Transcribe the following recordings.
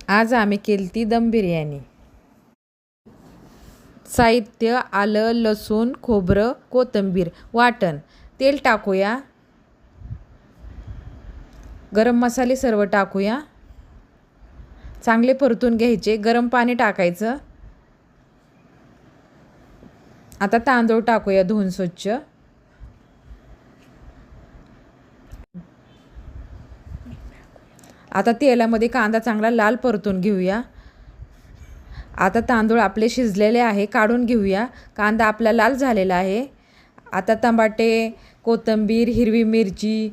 आज आम्ही केलती दम बिर्याणी. साहित्य: आलं, लसूण, खोबरं, कोथिंबीर, वाटण. तेल टाकूया. गरम मसाले सर्व टाकूया. चांगले परतून घ्यायचे. गरम पाणी टाकायचं. आता तांदूळ टाकूया धुवून स्वच्छ. आता तेलामध्ये कांदा चांगला लाल परतून घेऊया. आता तांदूळ आपले शिजलेले आहे, काढून घेऊया. कांदा आपला लाल झालेला आहे. आता टमाटे, कोथिंबीर, हिरवी मिरची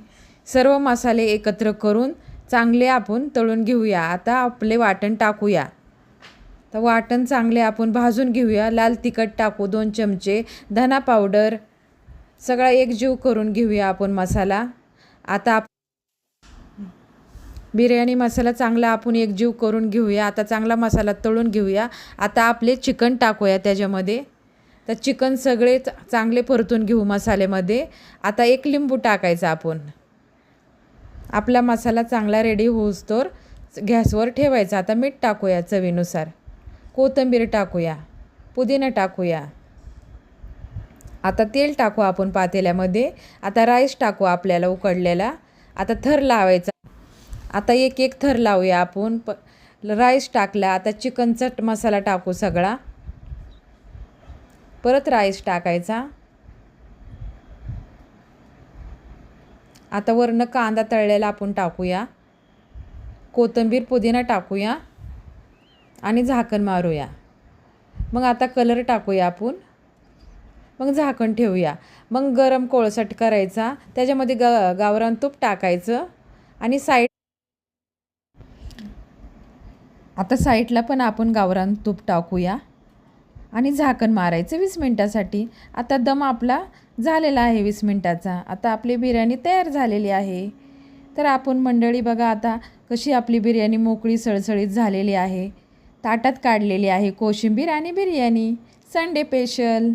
सर्व मसाले एकत्र करून चांगले आपण तळून घेऊया. आता आपले वाटण टाकूया. तर वाटण चांगले आपण भाजून घेऊया. लाल तिखट टाकू 2 चमचे, धना पावडर सगळा एकजीव करून घेऊया आपण मसाला. आता बिर्याणी मसाला चांगला आपण एकजीव करून घेऊया. आता चांगला मसाला तळून घेऊया. आता आपले चिकन टाकूया त्याच्यामध्ये. तर चिकन सगळे चांगले परतून घेऊ मसाल्यामध्ये. आता 1 लिंबू टाकायचा आपण. आपला मसाला चांगला रेडी होऊस्तोवर गॅसवर ठेवायचा. आता मीठ टाकूया चवीनुसार. कोथिंबीर टाकूया. पुदिना टाकूया. आता तेल टाकू आपण पातेल्यामध्ये. आता राईस टाकू आपल्याला उकडलेला. आता थर लावायचा. आता एक एक थर लावूया आपण. राईस टाकला. आता चिकनचा मसाला टाकू सगळा. परत राईस टाकायचा. आता वरनं कांदा तळलेला आपण टाकूया. कोथिंबीर, पुदिना टाकूया आणि झाकण मारूया. मग आता कलर टाकूया आपण. मग झाकण ठेवूया. मग गरम कोळसा करायचा. त्याच्यामध्ये गावरान तूप टाकायचं आणि आता साईडला पण आपण गावरान तूप टाकूया आणि झाकण मारायचं 20 मिनटासाठी. आता दम आपला झालेला आहे 20 मिनटाचा. आता आपली बिर्याणी तयार झालेली आहे. तर आपण मंडळी बघा आता कशी आपली बिर्याणी मोकळी सळसळीत झालेली आहे. ताटात काढलेली आहे कोशिंबीर आणि बिर्याणी संडे स्पेशल.